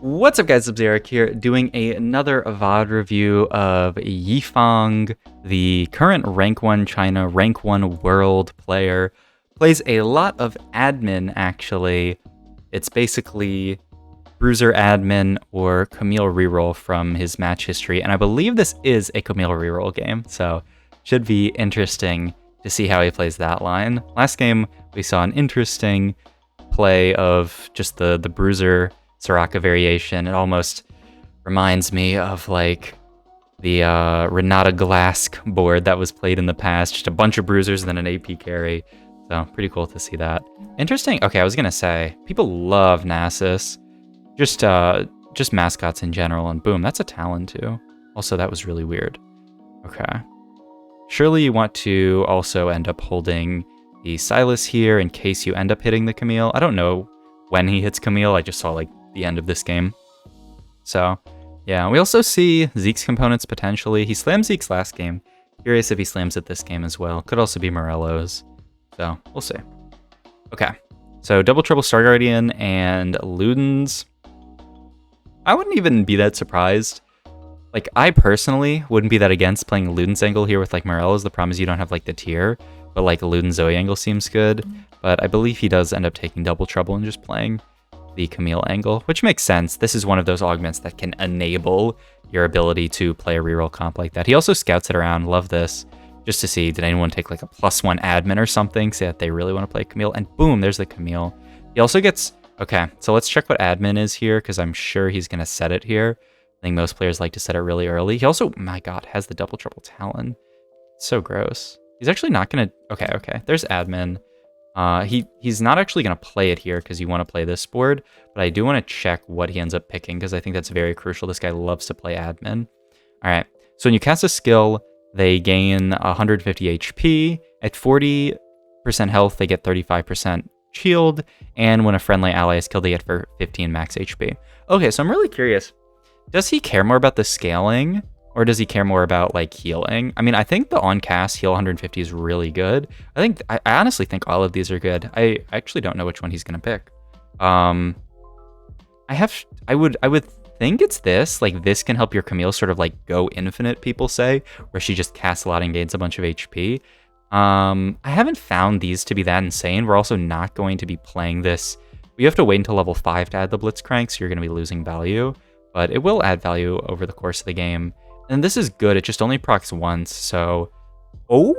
What's up guys, it's Eric here, doing another VOD review of YiFang, the current rank 1 China, rank 1 world player. Plays a lot of admin actually. It's basically Bruiser admin or Camille Reroll from his match history, and I believe this is a Camille Reroll game, so should be interesting to see how he plays that line. Last game we saw an interesting play of just the Bruiser Soraka variation. It almost reminds me of like the Renata Glask board that was played in the past. Just a bunch of bruisers and then an AP carry. So pretty cool to see that. Interesting. Okay, I was gonna say people love Nasus, just mascots in general, and boom, that's a Talon too. Also, that was really weird. Okay. Surely you want to also end up holding the Silas here in case you end up hitting the Camille. I don't know when he hits Camille. I just saw like the end of this game. So yeah, we also see Zeke's components potentially. He slammed Zeke's last game. Curious if he slams it this game as well. Could also be Morello's. So we'll see. Okay, so Double Trouble Star Guardian and Luden's. I wouldn't even be that surprised. Like, I personally wouldn't be that against playing Luden's angle here with like Morello's. The problem is you don't have like the tier, but like Luden's Zoe angle seems good. But I believe he does end up taking Double Trouble and just playing the Camille angle, which makes sense. This is one of those augments that can enable your ability to play a reroll comp like that. He also scouts it around. Love this. Just to see, did anyone take like a +1 admin or something, say that they really want to play Camille, and boom, there's the Camille. He also gets, okay, so let's check what admin is here, because I'm sure he's going to set it here. I think most players like to set it really early. He also, my god, has the Double Trouble Talon. It's so gross. He's actually not going to, okay, there's admin. He's not actually going to play it here because you want to play this board, but I do want to check what he ends up picking because I think that's very crucial. This guy loves to play admin. All right, so when you cast a skill, they gain 150 HP. At 40% health, they get 35% shield, and when a friendly ally is killed, they get for 15 max HP. Okay, so I'm really curious. Does he care more about the scaling, or does he care more about like healing? I mean, I think the on cast heal 150 is really good. I honestly think all of these are good. I actually don't know which one he's gonna pick. I would think it's this. Like, this can help your Camille sort of like go infinite, people say, where she just casts a lot and gains a bunch of HP. I haven't found these to be that insane. We're also not going to be playing this. You have to wait until level 5 to add the Blitzcrank, so you're gonna be losing value. But it will add value over the course of the game. And this is good, it just only procs once, so... Oh,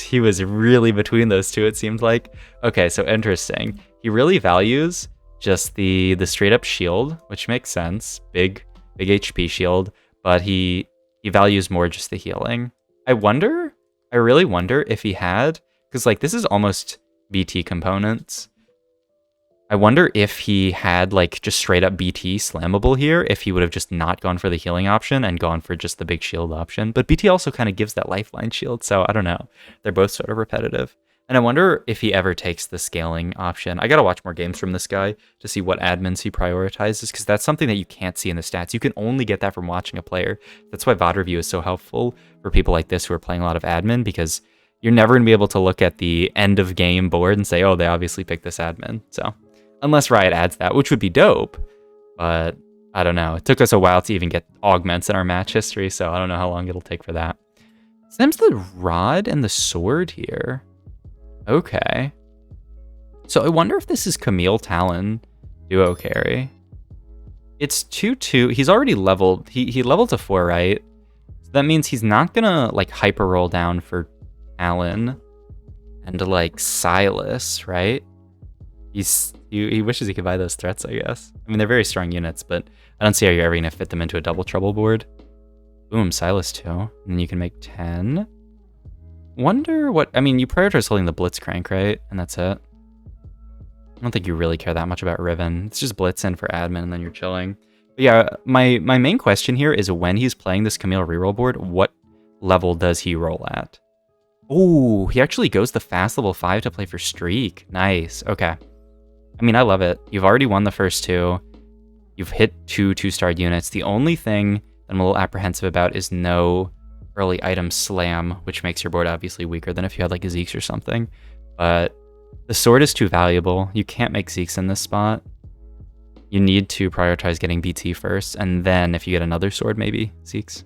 he was really between those two, it seemed like. Okay, so interesting. He really values just the straight up shield, which makes sense. Big HP shield, but he values more just the healing. I really wonder if he had, because like this is almost BT components. I wonder if he had like just straight up BT slammable here, if he would have just not gone for the healing option and gone for just the big shield option. But BT also kind of gives that lifeline shield, so I don't know. They're both sort of repetitive. And I wonder if he ever takes the scaling option. I gotta watch more games from this guy to see what admins he prioritizes, because that's something that you can't see in the stats. You can only get that from watching a player. That's why VOD review is so helpful for people like this who are playing a lot of admin, because you're never gonna be able to look at the end of game board and say, oh, they obviously picked this admin, so... Unless Riot adds that, which would be dope, but I don't know. It took us a while to even get augments in our match history, so I don't know how long it'll take for that. Slams the rod and the sword here. Okay. So I wonder if this is Camille Talon duo carry. It's 2-2. He's already leveled. He leveled to 4, right? So that means he's not gonna like hyper roll down for Talon and like Silas, right? He wishes he could buy those threats, I guess. I mean, they're very strong units, but I don't see how you're ever going to fit them into a Double Trouble board. Boom, Silas 2. And then you can make 10. Wonder what... I mean, you prioritize holding the Blitzcrank, right? And that's it. I don't think you really care that much about Riven. It's just Blitz in for admin, and then you're chilling. But yeah, my main question here is when he's playing this Camille reroll board, what level does he roll at? Oh, he actually goes the fast level 5 to play for Streak. Nice. Okay. I mean, I love it. You've already won the first 2. You've hit 2 2-star units. The only thing that I'm a little apprehensive about is no early item slam, which makes your board obviously weaker than if you had like a Zeke's or something. But The sword is too valuable. You can't make Zeeks in this spot. You need to prioritize getting BT first, and then if you get another sword, maybe Zeeks.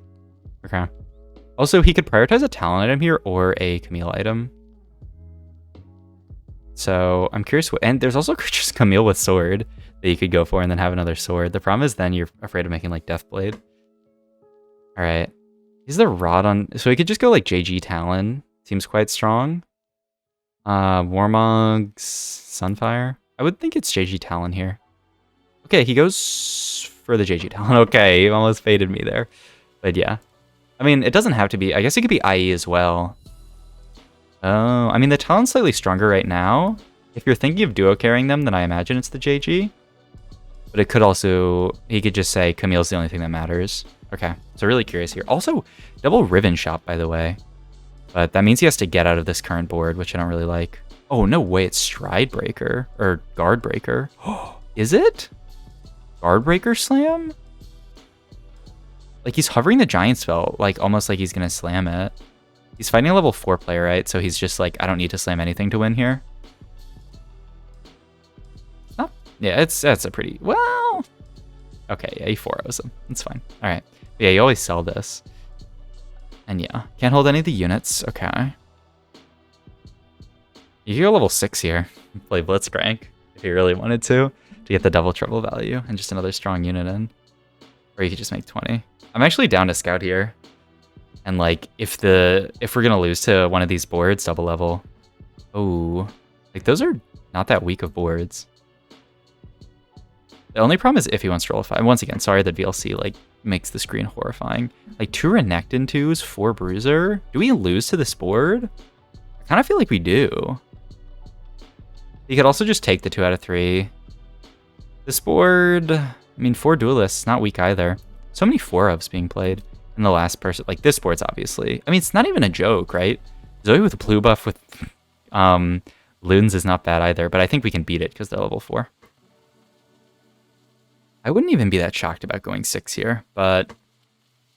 Okay. Also, he could prioritize a Talon item here or a Camille item. So I'm curious what, and there's also just Camille with sword that you could go for and then have another sword. The problem is then you're afraid of making like Deathblade. All right. Is the rod on, so he could just go like JG Talon. Seems quite strong. Warmog's Sunfire. I would think it's JG Talon here. Okay, he goes for the JG Talon. Okay, he almost faded me there. But yeah. I mean, it doesn't have to be. I guess it could be IE as well. Oh, I mean, the Talon's slightly stronger right now. If you're thinking of duo carrying them, then I imagine it's the JG. But it could also, he could just say Camille's the only thing that matters. Okay, so really curious here. Also, double Riven Shop, by the way. But that means he has to get out of this current board, which I don't really like. Oh, no way, it's Stride Breaker, or Guard Breaker. Is it? Guard Breaker Slam? Like, he's hovering the Giant Spell, like, almost like he's gonna slam it. He's fighting a level 4 player, right? So he's just like, I don't need to slam anything to win here. Oh, yeah, that's a pretty, well... Okay, yeah, he 4-0s him. That's fine. All right. But yeah, you always sell this. And yeah, can't hold any of the units. Okay. You could go level 6 here. Play Blitzcrank if you really wanted to get the double trouble value and just another strong unit in. Or you could just make 20. I'm actually down to scout here. And like, if we're gonna lose to one of these boards, double level. Oh, like those are not that weak of boards. The only problem is if he wants to roll a 5. Once again, sorry that VLC like makes the screen horrifying. Like 2 Renekton 2s, 4 Bruiser. Do we lose to this board? I kind of feel like we do. You could also just take the 2 out of 3. This board, I mean, 4 Duelists, not weak either. So many 4-ofs being played. And the last person, like this board's obviously, I mean, it's not even a joke, right? Zoe with a blue buff with Loons is not bad either, but I think we can beat it because they're level 4. I wouldn't even be that shocked about going 6 here, but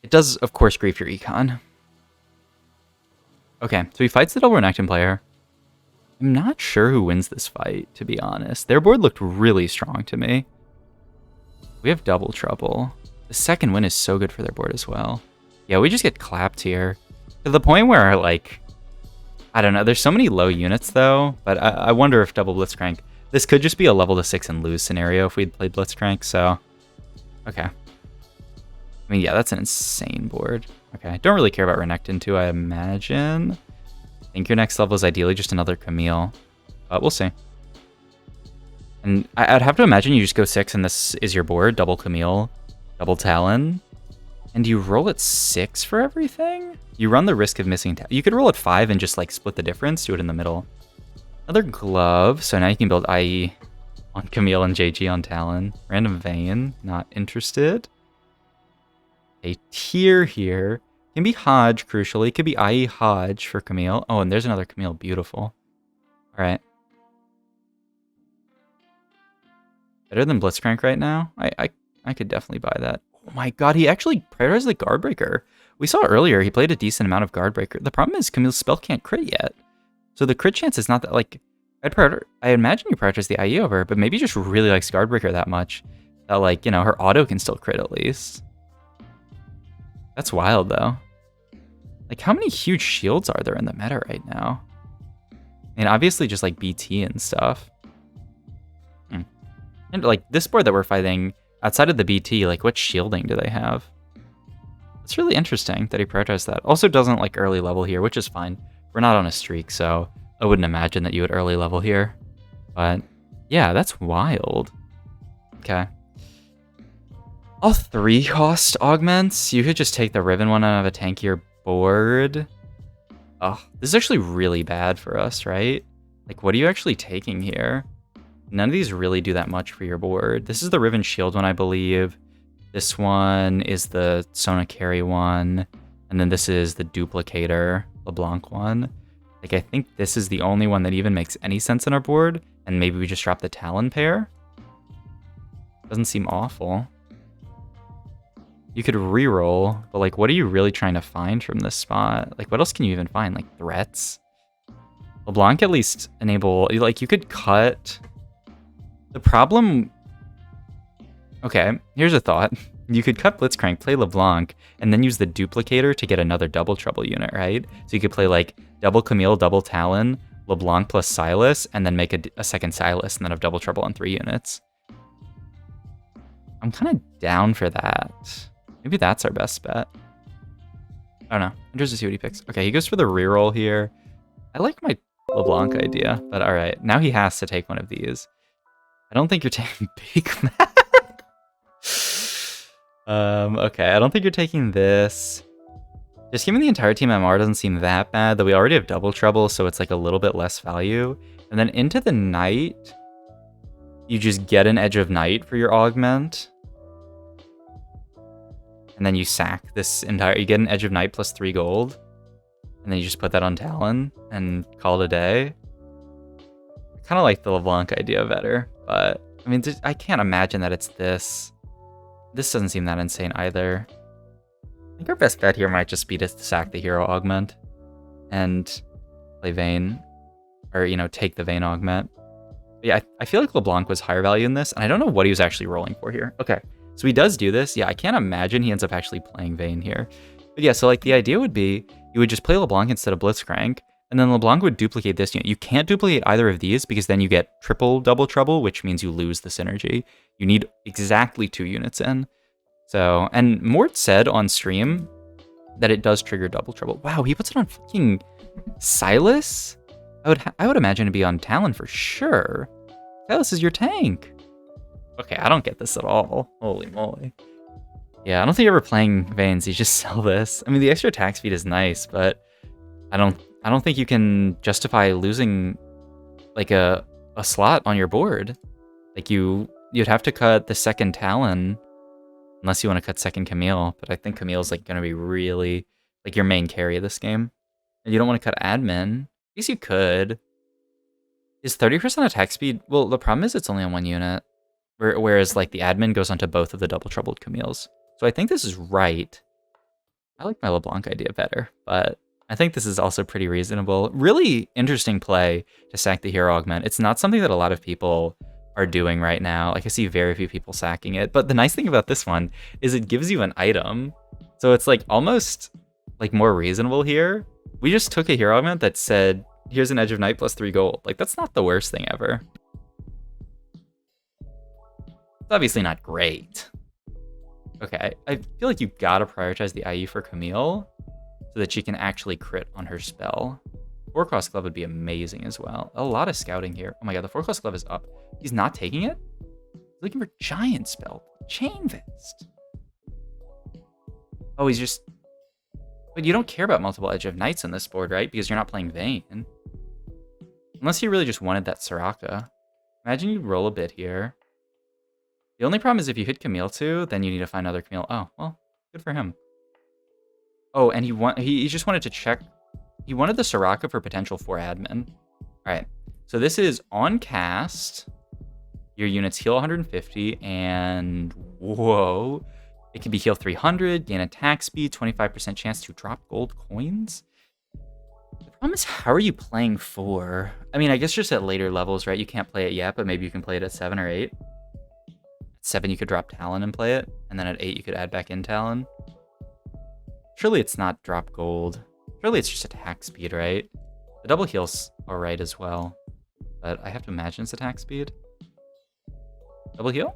it does, of course, grief your econ. Okay, so he fights the double Renekton player. I'm not sure who wins this fight, to be honest. Their board looked really strong to me. We have double trouble. The second win is so good for their board as well. Yeah, we just get clapped here. To the point where, like, I don't know. There's so many low units, though, but I wonder if double Blitzcrank... This could just be a level to 6 and lose scenario if we'd played Blitzcrank, so... Okay. I mean, yeah, that's an insane board. Okay, don't really care about Renekton 2, I imagine. I think your next level is ideally just another Camille, but we'll see. And I'd have to imagine you just go 6 and this is your board, double Camille, double Talon. And you roll at 6 for everything? You run the risk of missing... You could roll at 5 and just like split the difference, do it in the middle. Another glove, so now you can build IE on Camille and JG on Talon. Random Vein, not interested. A tier here. Can be Hodge, crucially. Could be IE Hodge for Camille. Oh, and there's another Camille, beautiful. Alright. Better than Blitzcrank right now? I could definitely buy that. Oh my god, he actually prioritized the Guard Breaker. We saw earlier he played a decent amount of Guard Breaker. The problem is Camille's spell can't crit yet. So the crit chance is not that, like, I imagine you prioritize the IE over, but maybe just really likes Guard Breaker that much that, like, you know, her auto can still crit at least. That's wild, though. Like, how many huge shields are there in the meta right now? I mean, obviously just, like, BT and stuff. And, like, this board that we're fighting, outside of the BT, like, what shielding do they have? It's really interesting that he prioritized that. Also doesn't, like, early level here, which is fine. We're not on a streak, so I wouldn't imagine that you would early level here. But yeah, that's wild. Okay. All 3 cost augments. You could just take the Riven one out of a tankier board. Oh, this is actually really bad for us, right? Like, what are you actually taking here? None of these really do that much for your board. This is the Riven Shield one, I believe. This one is the Sona Carry one. And then this is the Duplicator LeBlanc one. Like, I think this is the only one that even makes any sense in our board. And maybe we just drop the Talon pair. Doesn't seem awful. You could reroll, but like, what are you really trying to find from this spot? Like, what else can you even find? Like, threats? LeBlanc at least enable, like, you could cut. The problem, okay, here's a thought. You could cut Blitzcrank, play LeBlanc, and then use the duplicator to get another double Trouble unit, right? So you could play like double Camille, double Talon, LeBlanc plus Silas, and then make a second Silas, and then have double Trouble on 3 units. I'm kind of down for that. Maybe that's our best bet. I don't know. Interested to see what he picks. Okay, he goes for the reroll here. I like my LeBlanc idea, but all right. Now he has to take one of these. I don't think you're taking Big Mac. Okay, I don't think you're taking this. Just giving the entire team MR doesn't seem that bad, though we already have double Trouble, so it's like a little bit less value. And then into the night, you just get an Edge of Night for your Augment. And then you sack this entire, you get an Edge of Night plus 3 gold. And then you just put that on Talon and call it a day. I kind of like the LeBlanc idea better, but I mean, I can't imagine that it's this. This doesn't seem that insane either. I think our best bet here might just be to sack the hero Augment and play Vayne, or, you know, take the Vayne Augment. But yeah, I feel like LeBlanc was higher value in this, and I don't know what he was actually rolling for here. Okay, so he does do this. Yeah, I can't imagine he ends up actually playing Vayne here. But yeah, so like the idea would be you would just play LeBlanc instead of Blitzcrank, and then LeBlanc would duplicate this unit. You can't duplicate either of these because then you get triple double Trouble, which means you lose the synergy. You need exactly 2 units in. So, and Mort said on stream that it does trigger double Trouble. Wow, he puts it on fucking Silas? I would imagine it'd be on Talon for sure. Silas is your tank. Okay, I don't get this at all. Holy moly. Yeah, I don't think you're ever playing Vaynes. You just sell this. I mean, the extra attack speed is nice, but I don't think you can justify losing like a slot on your board. Like you'd have to cut the second Talon unless you want to cut second Camille, but I think Camille's like going to be really like your main carry of this game. And you don't want to cut admin. I guess you could. Is 30% attack speed? Well, the problem is it's only on 1 unit. Whereas like the admin goes onto both of the double troubled Camilles. So I think this is right. I like my LeBlanc idea better, but I think this is also pretty reasonable. Really interesting play to sack the hero Augment. It's not something that a lot of people are doing right now. Like I see very few people sacking it, but the nice thing about this one is it gives you an item. So it's like almost like more reasonable here. We just took a hero Augment that said, here's an Edge of Night plus 3 gold. Like that's not the worst thing ever. It's obviously not great. Okay, I feel like you gotta prioritize the IE for Camille so that she can actually crit on her spell. 4-cost glove would be amazing as well. A lot of scouting here. Oh my god, the 4-cost glove is up. He's not taking it? He's looking for giant spell. Chain Fist. Oh, he's just... But you don't care about multiple Edge of Nights on this board, right? Because you're not playing Vayne. Unless he really just wanted that Soraka. Imagine you roll a bit here. The only problem is if you hit Camille too, then you need to find another Camille. Oh, well, good for him. Oh, and he just wanted to check. He wanted the Soraka for potential for admin. All right, so this is on cast. Your units heal 150, and whoa, it can be heal 300, gain attack speed, 25% chance to drop gold coins. The problem is, how are you playing 4? I mean, I guess just at later levels, right? You can't play it yet, but maybe you can play it at 7 or 8. 7, you could drop Talon and play it, and then at 8, you could add back in Talon. Surely it's not drop gold. Surely it's just attack speed, right? The double heal's alright as well, but I have to imagine it's attack speed. Double heal?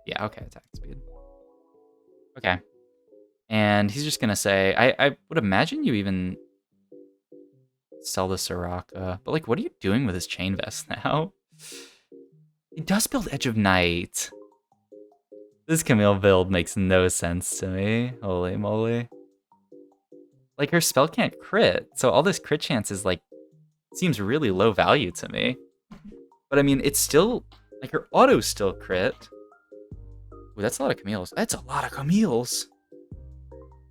Yeah, okay, attack speed. Okay. And he's just gonna say, I would imagine you even sell the Soraka, but like, what are you doing with his Chain Vest now? He does build Edge of Night. This Camille build makes no sense to me. Holy moly. Like, her spell can't crit, so all this crit chance is, like, seems really low value to me. But, I mean, it's still, like, her auto's still crit. Ooh, that's a lot of Camille's. That's a lot of Camille's.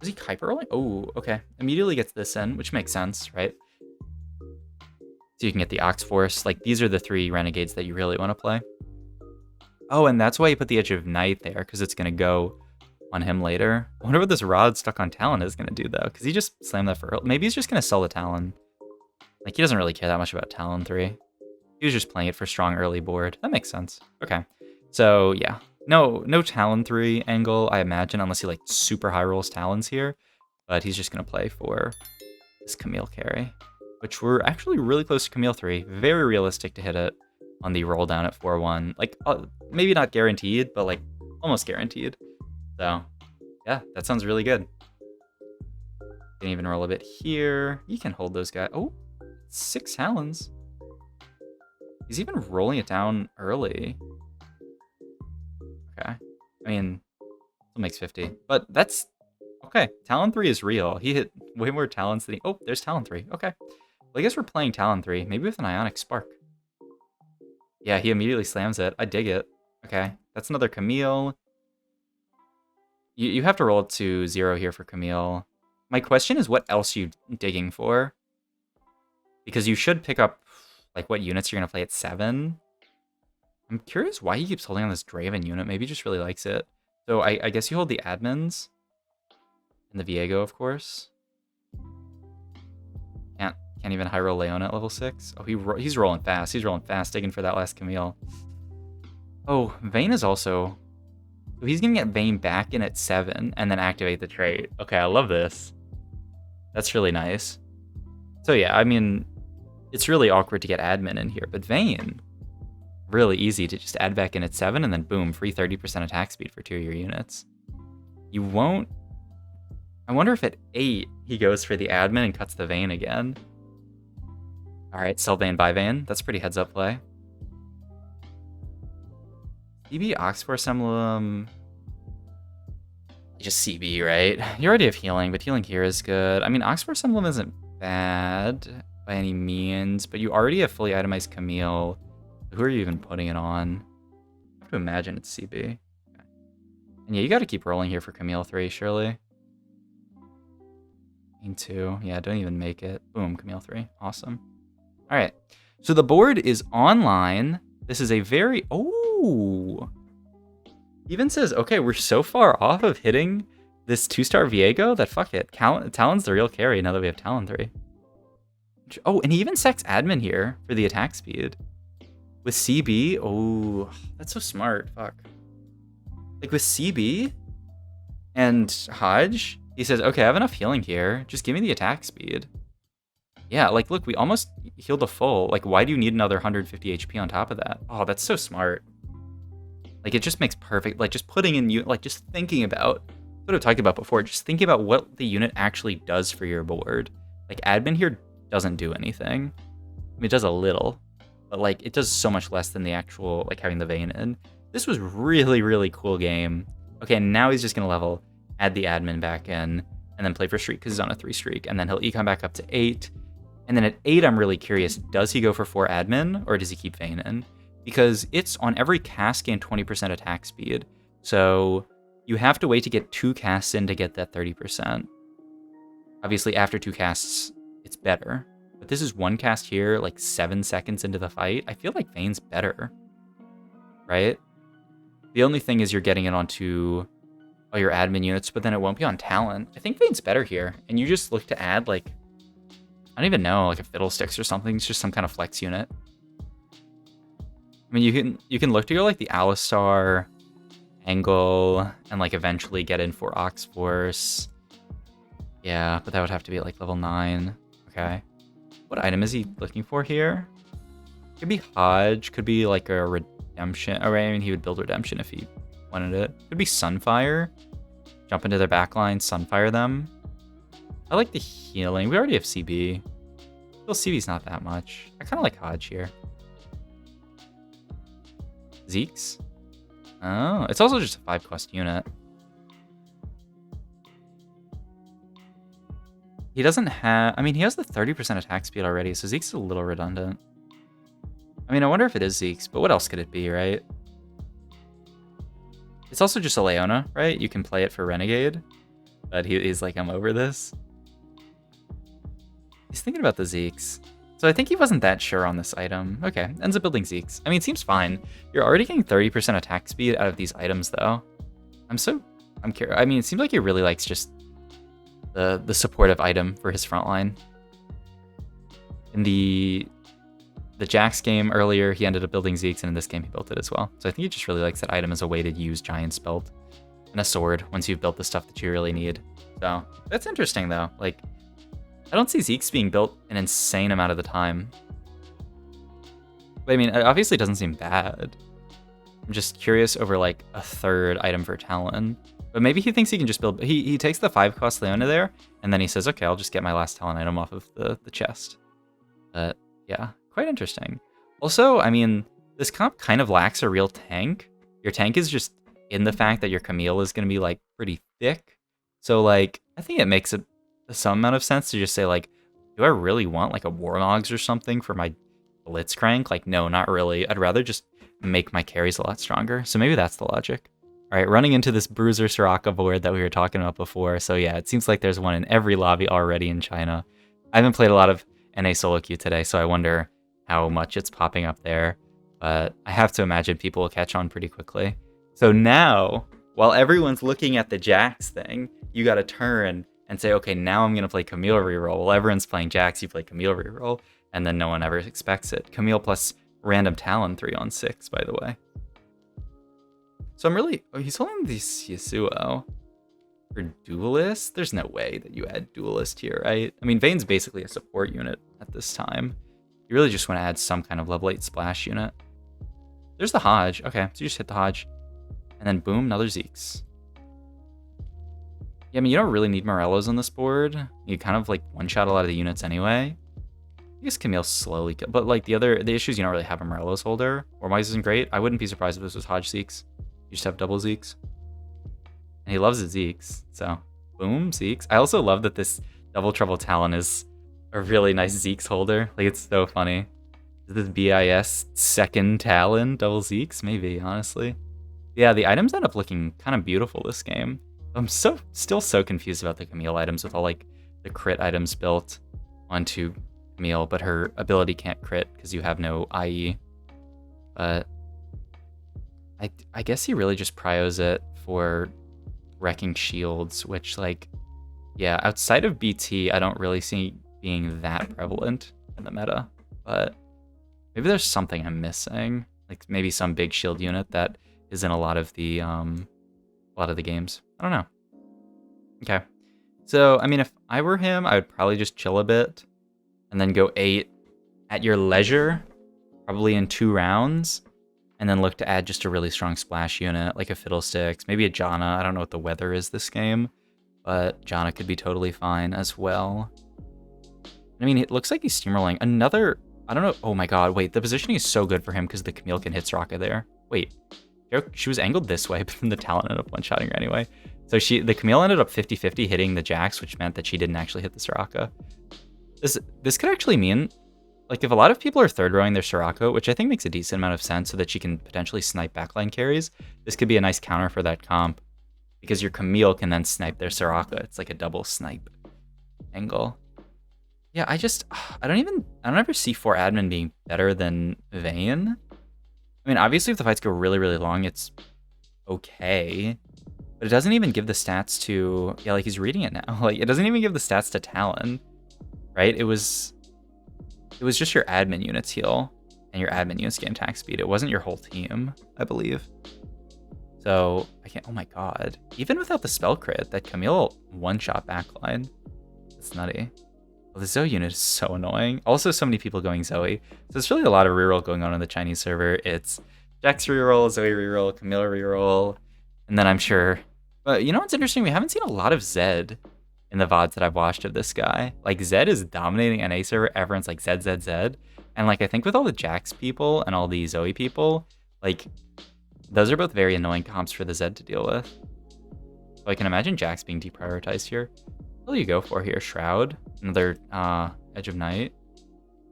Is he Kuiper rolling? Oh, okay. Immediately gets this in, which makes sense, right? So you can get the Ox Force. Like, these are the 3 Renegades that you really want to play. Oh, and that's why you put the Edge of Night there, because it's going to go on him later. I wonder what this Rod stuck on Talon is going to do, though, because he just slammed that for... Maybe he's just going to sell the Talon. Like, he doesn't really care that much about Talon 3. He was just playing it for strong early board. That makes sense. Okay. So, yeah. No Talon 3 angle, I imagine, unless he, like, super high rolls Talons here. But he's just going to play for this Camille carry, which we're actually really close to Camille 3. Very realistic to hit it on the roll down at 4-1. Like, maybe not guaranteed, but, like, almost guaranteed. So, yeah, that sounds really good. Can even roll a bit here. You can hold those guys. Oh, 6 Talons. He's even rolling it down early. Okay. I mean, still makes 50. But that's... Okay, Talon 3 is real. He hit way more Talons than he... Oh, there's Talon 3. Okay. Well, I guess we're playing Talon 3. Maybe with an Ionic Spark. Yeah, he immediately slams it. I dig it. Okay. That's another Camille. You have to roll it to 0 here for Camille. My question is, what else are you digging for? Because you should pick up, like, what units you're going to play at 7. I'm curious why he keeps holding on this Draven unit. Maybe he just really likes it. So I guess you hold the admins. And the Viego, of course. Can't even high roll Leona at level 6. Oh, he's rolling fast. He's rolling fast, digging for that last Camille. Oh, Vayne is also... So he's going to get Vayne back in at 7 and then activate the trait. Okay, I love this. That's really nice. So yeah, I mean, it's really awkward to get admin in here, but Vayne, really easy to just add back in at 7 and then boom, free 30% attack speed for 2 of your units. You won't... I wonder if at 8 he goes for the admin and cuts the Vayne again. Alright, sell Vayne, buy Vayne. That's pretty heads up play. CB Oxforce Emblem... Just CB, right? You already have healing, but healing here is good. I mean, Oxforce Emblem isn't bad by any means, but you already have fully itemized Camille. Who are you even putting it on? I have to imagine it's CB. Okay. And yeah, you gotta keep rolling here for Camille 3, surely. Vayne 2. Yeah, don't even make it. Boom, Camille 3. Awesome. Alright. So the board is online. This is a very... Oh! Even says, okay, we're so far off of hitting this 2-star Viego that fuck it. Talon's the real carry now that we have Talon 3. Oh, and he even sacks admin here for the attack speed. With CB, oh, that's so smart. Fuck. Like with CB and Hodge, he says, okay, I have enough healing here. Just give me the attack speed. Yeah, like, look, we almost healed a full. Like, why do you need another 150 HP on top of that? Oh, that's so smart. Like, it just makes perfect, like, just putting in, like, just thinking about, what I've talked about before, just thinking about what the unit actually does for your board. Like, admin here doesn't do anything. I mean, it does a little, but, like, it does so much less than the actual, like, having the Vayne in. This was really, really cool game. Okay, now he's just going to level, add the admin back in, and then play for streak, because he's on a 3 streak, and then he'll econ back up to 8. And then at 8, I'm really curious, does he go for 4 admin, or does he keep Vayne in? Because it's on every cast gain 20% attack speed. So you have to wait to get 2 casts in to get that 30%. Obviously, after 2 casts, it's better. But this is 1 cast here, like 7 seconds into the fight. I feel like Vayne's better, right? The only thing is you're getting it onto all your admin units, but then it won't be on Talon. I think Vayne's better here. And you just look to add, like, I don't even know, like a Fiddlesticks or something. It's just some kind of flex unit. I mean, you can look to go like the Alistar angle and like eventually get in for Oxforce. Yeah, but that would have to be at like level 9. Okay. What item is he looking for here? Could be Hodge. Could be like a Redemption. Oh, I mean, he would build Redemption if he wanted it. Could be Sunfire. Jump into their backline, Sunfire them. I like the healing. We already have CB. Still, CB's not that much. I kind of like Hodge here. Zeke's? Oh, it's also just a 5-quest unit. He doesn't have... I mean, he has the 30% attack speed already, so Zeke's a little redundant. I mean, I wonder if it is Zeke's, but what else could it be, right? It's also just a Leona, right? You can play it for Renegade, but he's like, I'm over this. He's thinking about the Zeke's. So I think he wasn't that sure on this item. Okay, ends up building Zeke's. I mean, it seems fine. You're already getting 30% attack speed out of these items, though. I'm curious. I mean, it seems like he really likes just the supportive item for his front line. In the Jax game earlier, he ended up building Zeke's, and in this game he built it as well. So I think he just really likes that item as a way to use Giant's belt and a sword once you've built the stuff that you really need. So that's interesting though. Like, I don't see Zeke's being built an insane amount of the time. But I mean, it obviously doesn't seem bad. I'm just curious over like a third item for Talon. But maybe he thinks he can just build... He takes the 5-cost Leona there, and then he says, okay, I'll just get my last Talon item off of the chest. But yeah, quite interesting. Also, I mean, this comp kind of lacks a real tank. Your tank is just in the fact that your Camille is going to be like pretty thick. So like, I think it makes some amount of sense to just say like, do I really want like a Warmogs or something for my Blitzcrank? Like, no, not really. I'd rather just make my carries a lot stronger. So maybe that's the logic. All right, running into this Bruiser Soraka board that we were talking about before. So yeah, it seems like there's one in every lobby already in China. I haven't played a lot of NA solo queue today, so I wonder how much it's popping up there. But I have to imagine people will catch on pretty quickly. So now, while everyone's looking at the Jax thing, you got to turn and say, okay, now I'm going to play Camille reroll. While everyone's playing Jax, you play Camille reroll, and then no one ever expects it. Camille plus random Talon 3-on-6, by the way. So I'm really... Oh, he's holding the Yasuo for Duelist? There's no way that you add Duelist here, right? I mean, Vayne's basically a support unit at this time. You really just want to add some kind of level 8 splash unit. There's the Hodge. Okay, so you just hit the Hodge. And then boom, another Zeke's. Yeah, I mean, you don't really need Morellos on this board. You kind of like one-shot a lot of the units anyway. I guess Camille slowly... But like the issue is you don't really have a Morellos holder. Warmogs isn't great. I wouldn't be surprised if this was Hodge Zeke's. You just have double Zeke's. And he loves his Zeke's. So, boom, Zeke's. I also love that this Double Trouble Talon is a really nice Zeke's holder. Like, it's so funny. Is this BIS second Talon double Zeke's? Maybe, honestly. Yeah, the items end up looking kind of beautiful this game. I'm still so confused about the Camille items with all, like, the crit items built onto Camille, but her ability can't crit because you have no IE. But I guess he really just prios it for wrecking shields, which, like, yeah, outside of BT, I don't really see being that prevalent in the meta. But maybe there's something I'm missing, like maybe some big shield unit that is in a lot of the games. I don't know. Okay, so I mean, if I were him, I would probably just chill a bit and then go 8 at your leisure, probably in 2 rounds. And then look to add just a really strong splash unit, like a Fiddlesticks, maybe a Janna. I don't know what the weather is this game, but Janna could be totally fine as well. I mean, it looks like he's steamrolling. Another, I don't know. Oh my god, wait, the positioning is so good for him because the Camille can hit Soraka there. Wait, she was angled this way, but then the Talon ended up one-shotting her anyway. So the Camille ended up 50-50 hitting the Jax, which meant that she didn't actually hit the Soraka. This could actually mean... Like, if a lot of people are third rowing their Soraka, which I think makes a decent amount of sense so that she can potentially snipe backline carries, this could be a nice counter for that comp. Because your Camille can then snipe their Soraka. It's like a double snipe angle. Yeah, I don't ever see 4 admin being better than Vayne. I mean, obviously if the fights go really, really long, it's okay. But it doesn't even give the stats to... Yeah, like, he's reading it now. Like, it doesn't even give the stats to Talon. Right? It was just your admin units heal and your admin units gain attack speed. It wasn't your whole team, I believe. So I can't. Oh my god! Even without the spell crit, that Camille one-shot backline. It's nutty. Well, the Zoe unit is so annoying. Also, so many people going Zoe. So there's really a lot of reroll going on the Chinese server. It's Jax reroll, Zoe reroll, Camille reroll, and then I'm sure. But you know what's interesting? We haven't seen a lot of Zed in the VODs that I've watched of this guy. Like, Zed is dominating NA server. Everyone's like Zed, Zed, Zed. And like, I think with all the Jax people and all the Zoe people, like, those are both very annoying comps for the Zed to deal with. So I can imagine Jax being deprioritized here. What will you go for here? Shroud? Another Edge of Night?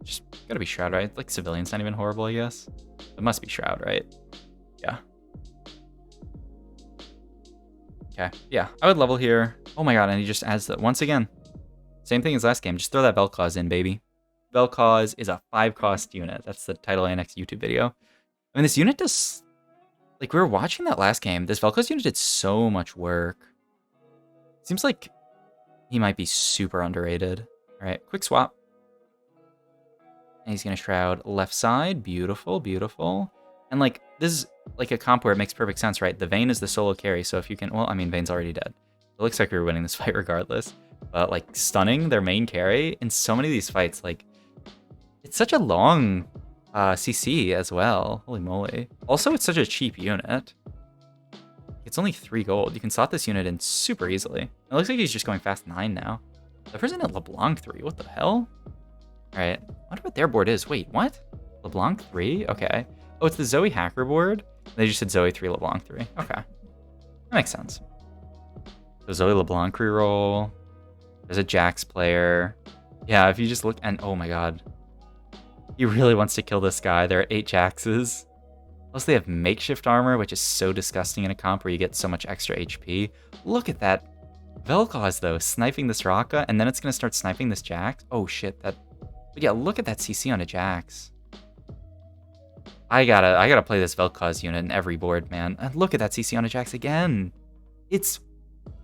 Just gotta be Shroud, right? Like, Civilian's not even horrible, I guess. It must be Shroud, right? Yeah. Okay, yeah, I would level here. Oh my god, and he just adds the... Once again, same thing as last game. Just throw that Vel'Koz in, baby. Vel'Koz is a 5-cost unit. That's the title of my next YouTube video. I mean, this unit does... Like, we were watching that last game. This Vel'Koz unit did so much work. Seems like he might be super underrated. All right, quick swap. And he's gonna Shroud left side. Beautiful, beautiful. And like, this is like a comp where it makes perfect sense, right? The Vayne is the solo carry, so if you can, well, I mean, Vayne's already dead. It looks like we were winning this fight regardless. But like, stunning their main carry in so many of these fights, like, it's such a long CC as well. Holy moly. Also, it's such a cheap unit. It's only 3 gold. You can slot this unit in super easily. It looks like he's just going fast 9 now. The person at LeBlanc 3, what the hell? Alright, I wonder what their board is. Wait, what? LeBlanc 3? Okay. Oh, it's the Zoe hacker board? They just said Zoe 3, LeBlanc 3. Okay. That makes sense. So Zoe LeBlanc reroll. There's a Jax player. Yeah, if you just look and oh my god. He really wants to kill this guy. There are 8 Jaxes. Plus they have makeshift armor, which is so disgusting in a comp where you get so much extra HP. Look at that. Vel'Koz though, sniping this Raka, and then it's gonna start sniping this Jax. Oh shit, that. But yeah, look at that CC on a Jax. I gotta play this Vel'Koz unit in every board, man. And look at that CC on a Jax again. It's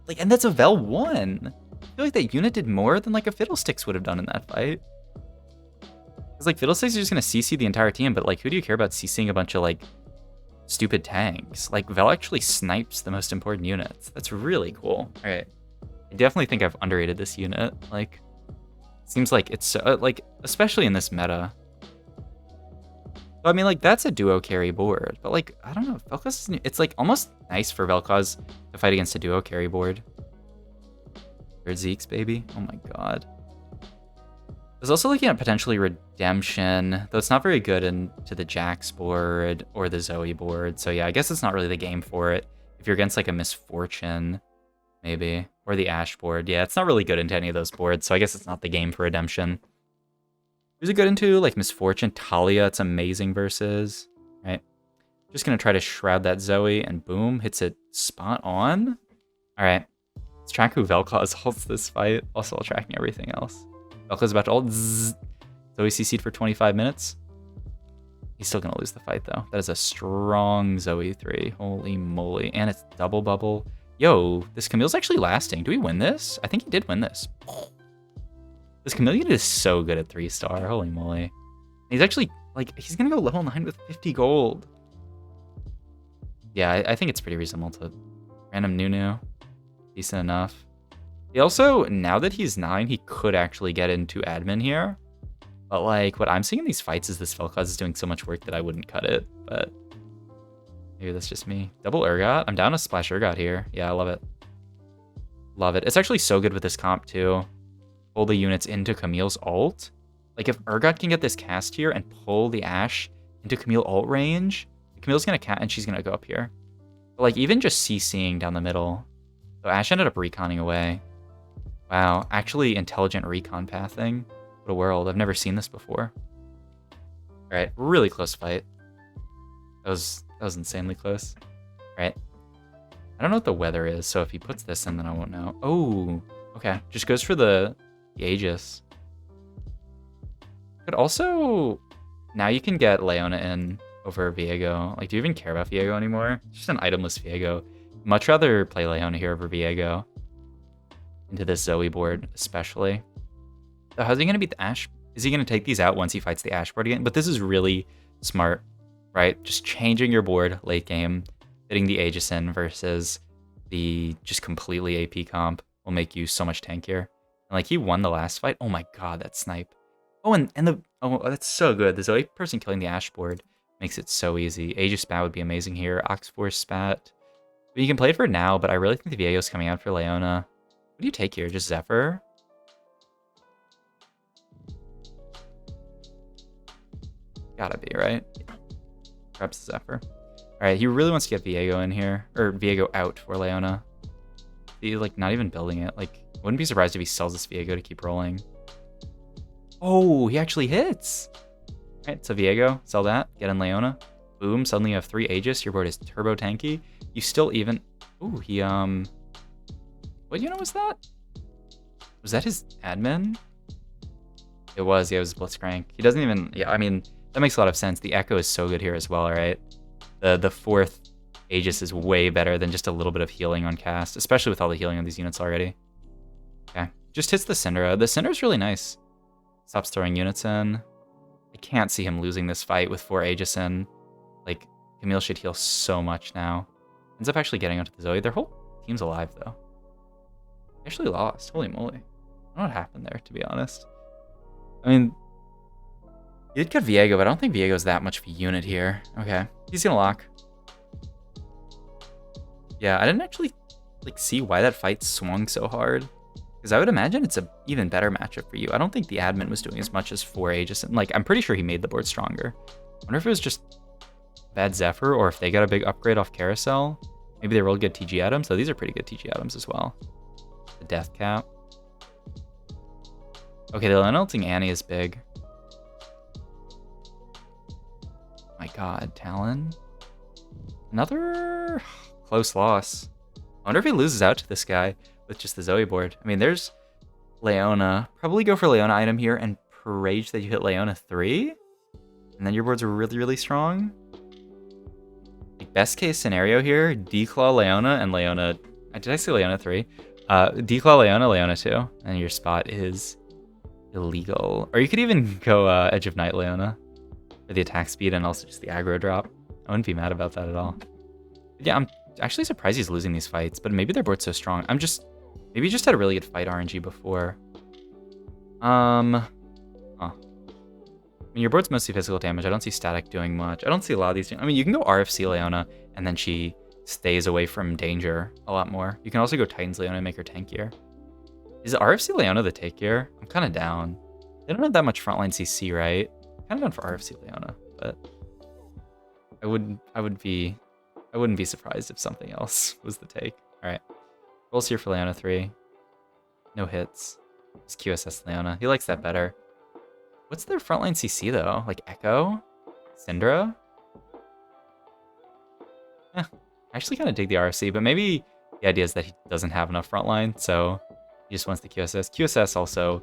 like, and that's a Vel 1. I feel like that unit did more than like a Fiddlesticks would have done in that fight. Because like Fiddlesticks are just gonna CC the entire team, but like who do you care about CCing a bunch of like stupid tanks? Like Vel actually snipes the most important units. That's really cool. All right, I definitely think I've underrated this unit. Like, seems like it's so, like, especially in this meta. So, I mean, like that's a duo carry board, but like I don't know, Vel'Koz. It's like almost nice for Vel'Koz to fight against a duo carry board. Third Zeke's baby. Oh my god. I was also looking at potentially Redemption, though it's not very good into the Jax board or the Zoe board. So yeah, I guess it's not really the game for it. If you're against like a Misfortune, maybe, or the Ash board. Yeah, it's not really good into any of those boards, so I guess it's not the game for Redemption. Who's it good into? Like Misfortune, Talia, it's amazing versus, right? Just gonna try to Shroud that Zoe, and boom, hits it spot on. All right, let's track who Vel'Koz ults this fight. Also, while tracking everything else. Vel'Koz about to ult. Zzz. Zoe CC'd for 25 minutes. He's still gonna lose the fight though. That is a strong Zoe 3. Holy moly. And it's double bubble. Yo, this Camille's actually lasting. Do we win this? I think he did win this. This Camille is so good at 3-star. Holy moly. He's actually, like, he's gonna go level 9 with 50 gold. Yeah, I think it's pretty reasonable to random Nunu. Decent enough. He also, now that he's 9, he could actually get into admin here. But like, what I'm seeing in these fights is this Vel'Koz is doing so much work that I wouldn't cut it. But maybe that's just me. Double Urgot. I'm down to splash Urgot here. Yeah, I love it. Love it. It's actually so good with this comp too. Pull the units into Camille's ult. Like if Urgot can get this cast here and pull the Ashe into Camille ult range, Camille's gonna cat and she's gonna go up here. But like even just CCing down the middle. So Ashe ended up reconning away. Wow, actually intelligent recon pathing. What a world. I've never seen this before. Alright, really close fight. That was insanely close. Alright. I don't know what the weather is, so if he puts this in, then I won't know. Oh, okay. Just goes for the Aegis. But also, now you can get Leona in over Viego. Like, do you even care about Viego anymore? It's just an itemless Viego. Much rather play Leona here over Viego. Into this Zoe board, especially. So how's he going to beat the Ashe? Is he going to take these out once he fights the Ashe board again? But this is really smart, right? Just changing your board late game, fitting the Aegis in versus the just completely AP comp will make you so much tankier. And like, he won the last fight. Oh my god, that snipe. Oh, and the... Oh, that's so good. The Zoe person killing the Ashe board makes it so easy. Aegis spat would be amazing here. Oxforce spat. But you can play it for now, but I really think the Viego's coming out for Leona. What do you take here? Just Zephyr? Gotta be, right? Yeah. Perhaps Zephyr. Alright, he really wants to get Viego in here. Or Viego out for Leona. He's like not even building it. Like, wouldn't be surprised if he sells this Viego to keep rolling. Oh, he actually hits! Alright, so Viego, sell that. Get in Leona. Boom, suddenly you have 3 Aegis. Your board is turbo tanky. You still even... Ooh, he, what unit was that? Was that his admin? It was, yeah, it was Blitzcrank. He doesn't even, yeah, I mean, that makes a lot of sense. The Echo is so good here as well, right? The 4th Aegis is way better than just a little bit of healing on cast, especially with all the healing on these units already. Okay, just hits the Syndra. The Syndra's really nice. Stops throwing units in. I can't see him losing this fight with 4 Aegis in. Like, Camille should heal so much now. Ends up actually getting onto the Zoe. Their whole team's alive, though. They actually lost. Holy moly. I don't know what happened there, to be honest. I mean, he did cut Viego, but I don't think Viego's that much of a unit here. Okay, he's gonna lock. Yeah, I didn't actually like see why that fight swung so hard. Because I would imagine it's a even better matchup for you. I don't think the admin was doing as much as 4 Aegis. And like, I'm pretty sure he made the board stronger. I wonder if it was just bad Zephyr or if they got a big upgrade off Carousel. Maybe they rolled good TG items. So these are pretty good TG items as well. The death cap. Okay, the unulting Annie is big. My god, Talon. Another close loss. I wonder if he loses out to this guy with just the Zoe board. I mean, there's Leona. Probably go for Leona item here and rage that you hit Leona 3. And then your boards are really, really strong. Like, best case scenario here, declaw Leona and Leona. Did I say Leona 3? Declaw Leona, Leona 2. And your spot is illegal. Or you could even go Edge of Night Leona for the attack speed and also just the aggro drop. I wouldn't be mad about that at all. But yeah, I'm actually surprised he's losing these fights, but maybe their board's so strong. Maybe he just had a really good fight RNG before. I mean, your board's mostly physical damage. I don't see static doing much. I don't see a lot of these things. I mean, you can go RFC Leona, and then she stays away from danger a lot more. You can also go Titans Leona and make her tankier. Is RFC Leona the take here? I'm kind of down. They don't have that much frontline CC, right? Kind of down for RFC Leona, but I wouldn't be surprised if something else was the take. All right, rolls here for Leona 3. No hits. It's QSS Leona. He likes that better. What's their frontline CC though? Like Echo, Syndra. I actually kind of dig the RFC, but maybe the idea is that he doesn't have enough frontline, so he just wants the QSS. QSS also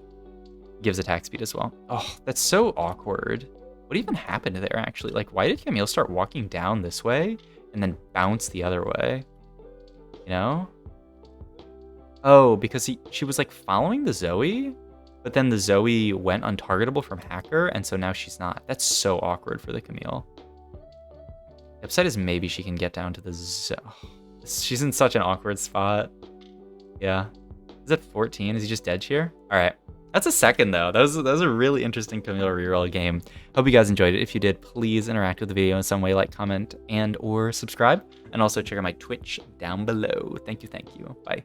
gives attack speed as well. Oh, that's so awkward. What even happened there, actually? Like, why did Camille start walking down this way and then bounce the other way? You know? Oh, because she was, like, following the Zoe, but then the Zoe went untargetable from Hacker, and so now she's not. That's so awkward for the Camille. The upside is maybe she can get down to the Zoe. She's in such an awkward spot. Yeah. Is that 14? Is he just dead here? All right. That's a second, though. That was a really interesting Camille reroll game. Hope you guys enjoyed it. If you did, please interact with the video in some way, like, comment, and or subscribe. And also check out my Twitch down below. Thank you. Bye.